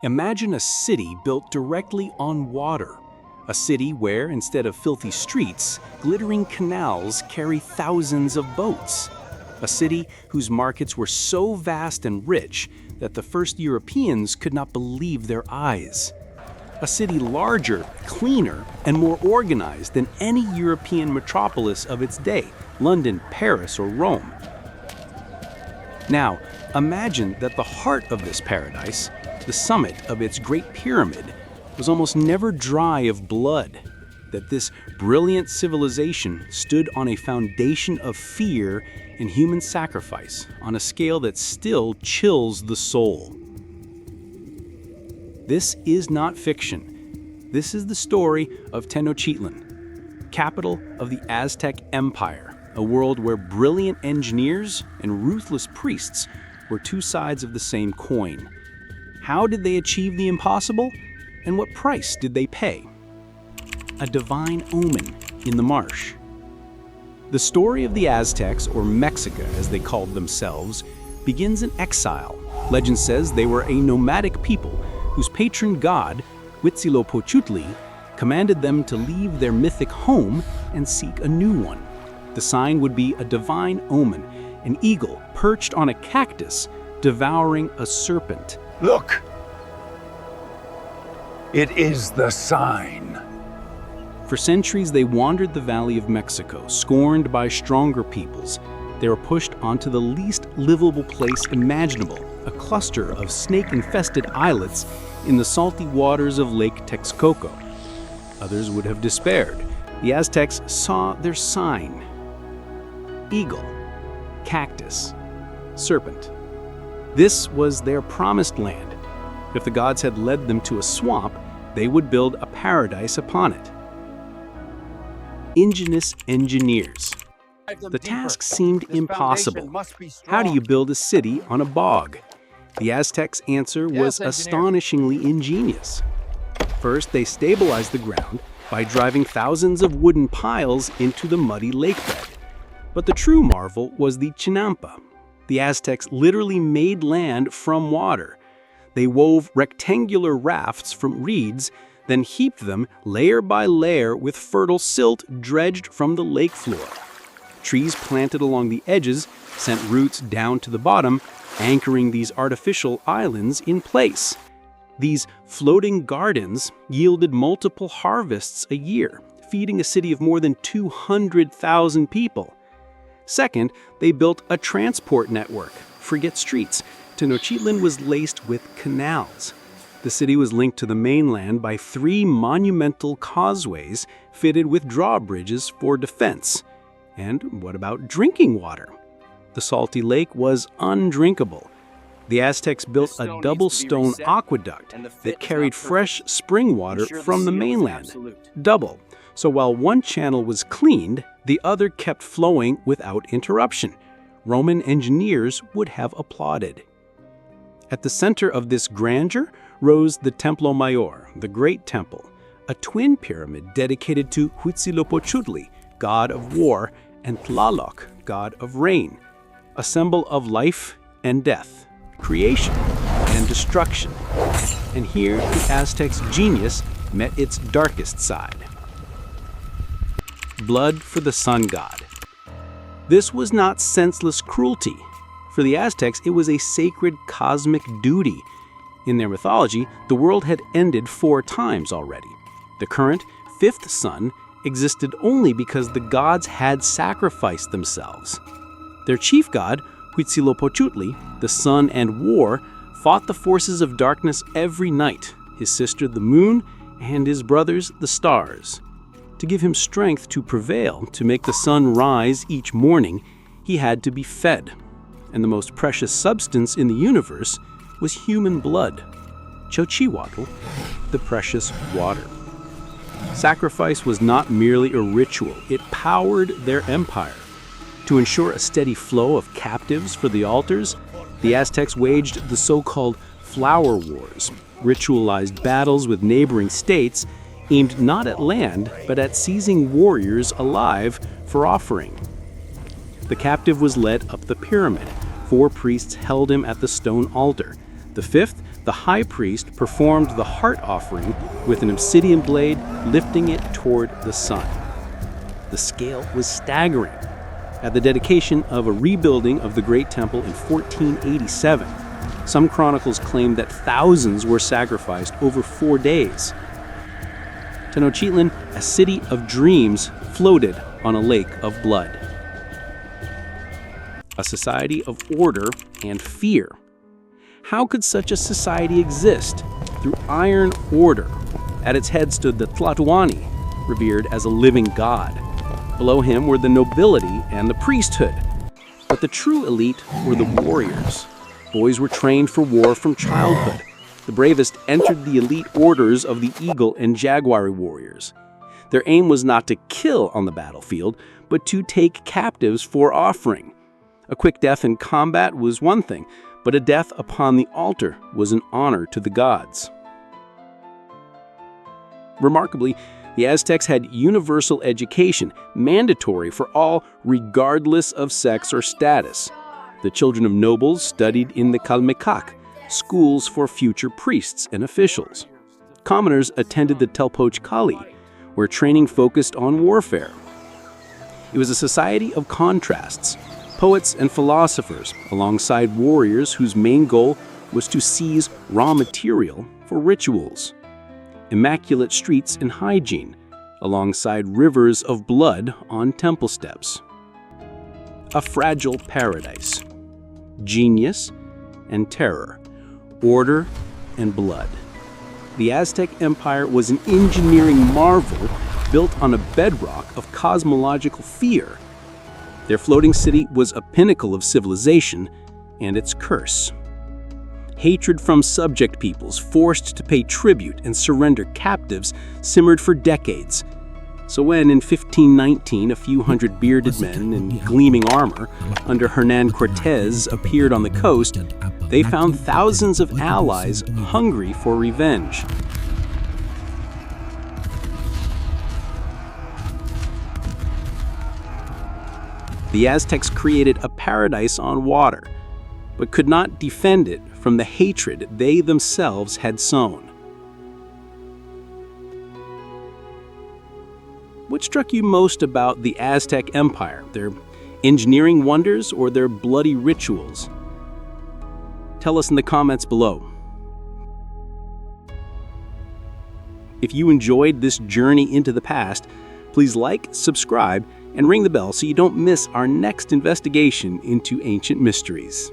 Imagine a city built directly on water. A city where, instead of filthy streets, glittering canals carry thousands of boats. A city whose markets were so vast and rich that the first Europeans could not believe their eyes. A city larger, cleaner, and more organized than any European metropolis of its day, London, Paris, or Rome. Now, imagine that the heart of this paradise, the summit of its Great Pyramid, was almost never dry of blood, that this brilliant civilization stood on a foundation of fear and human sacrifice on a scale that still chills the soul. This is not fiction. This is the story of Tenochtitlan, capital of the Aztec Empire, a world where brilliant engineers and ruthless priests were two sides of the same coin. How did they achieve the impossible? And what price did they pay? A divine omen in the marsh. The story of the Aztecs, or Mexica as they called themselves, begins in exile. Legend says they were a nomadic people whose patron god, Huitzilopochtli, commanded them to leave their mythic home and seek a new one. The sign would be a divine omen, an eagle perched on a cactus devouring a serpent. Look! It is the sign. For centuries, they wandered the Valley of Mexico, scorned by stronger peoples. They were pushed onto the least livable place imaginable, a cluster of snake-infested islets in the salty waters of Lake Texcoco. Others would have despaired. The Aztecs saw their sign: eagle, cactus, serpent. This was their promised land. If the gods had led them to a swamp, they would build a paradise upon it. Ingenious engineers. The task seemed impossible. How do you build a city on a bog? The Aztecs' answer was astonishingly ingenious. First, they stabilized the ground by driving thousands of wooden piles into the muddy lake bed. But the true marvel was the Chinampa. The Aztecs literally made land from water. They wove rectangular rafts from reeds, then heaped them layer by layer with fertile silt dredged from the lake floor. Trees planted along the edges sent roots down to the bottom, anchoring these artificial islands in place. These floating gardens yielded multiple harvests a year, feeding a city of more than 200,000 people. Second, they built a transport network. Forget streets. Tenochtitlan was laced with canals. The city was linked to the mainland by 3 monumental causeways fitted with drawbridges for defense. And what about drinking water? The salty lake was undrinkable. The Aztecs built a double stone aqueduct that carried fresh spring water from the mainland. Double. So while one channel was cleaned, the other kept flowing without interruption. Roman engineers would have applauded. At the center of this grandeur rose the Templo Mayor, the Great Temple, a twin pyramid dedicated to Huitzilopochtli, god of war, and Tlaloc, god of rain, a symbol of life and death, creation and destruction. And here the Aztecs' genius met its darkest side. Blood for the sun god. This was not senseless cruelty. For the Aztecs, it was a sacred cosmic duty. In their mythology, the world had ended 4 times already. The current 5th sun existed only because the gods had sacrificed themselves. Their chief god, Huitzilopochtli, the sun and war, fought the forces of darkness every night, his sister the moon, and his brothers the stars. To give him strength to prevail, to make the sun rise each morning, he had to be fed. And the most precious substance in the universe was human blood, Xochihuatl, the precious water. Sacrifice was not merely a ritual, it powered their empire. To ensure a steady flow of captives for the altars, the Aztecs waged the so-called flower wars, ritualized battles with neighboring states aimed not at land, but at seizing warriors alive for offering. The captive was led up the pyramid. 4 priests held him at the stone altar. The 5th, the high priest performed the heart offering with an obsidian blade, lifting it toward the sun. The scale was staggering. At the dedication of a rebuilding of the Great Temple in 1487, some chronicles claim that thousands were sacrificed over 4 days. Tenochtitlan, a city of dreams, floated on a lake of blood. A society of order and fear. How could such a society exist? Through iron order. At its head stood the Tlatoani, revered as a living god. Below him were the nobility and the priesthood. But the true elite were the warriors. Boys were trained for war from childhood. The bravest entered the elite orders of the Eagle and Jaguar warriors. Their aim was not to kill on the battlefield, but to take captives for offering. A quick death in combat was one thing, but a death upon the altar was an honor to the gods. Remarkably, the Aztecs had universal education, mandatory for all regardless of sex or status. The children of nobles studied in the calmecac, schools for future priests and officials. Commoners attended the telpochcalli, where training focused on warfare. It was a society of contrasts, poets and philosophers, alongside warriors whose main goal was to seize raw material for rituals. Immaculate streets and hygiene, alongside rivers of blood on temple steps. A fragile paradise. Genius and terror. Order and blood. The Aztec Empire was an engineering marvel built on a bedrock of cosmological fear. Their floating city was a pinnacle of civilization and its curse. Hatred from subject peoples forced to pay tribute and surrender captives simmered for decades. So when in 1519 a few hundred bearded men in gleaming armor under Hernan Cortez appeared on the coast, they found thousands of allies hungry for revenge. The Aztecs created a paradise on water, but could not defend it from the hatred they themselves had sown. What struck you most about the Aztec Empire, their engineering wonders or their bloody rituals? Tell us in the comments below. If you enjoyed this journey into the past, please like, subscribe, and ring the bell so you don't miss our next investigation into ancient mysteries.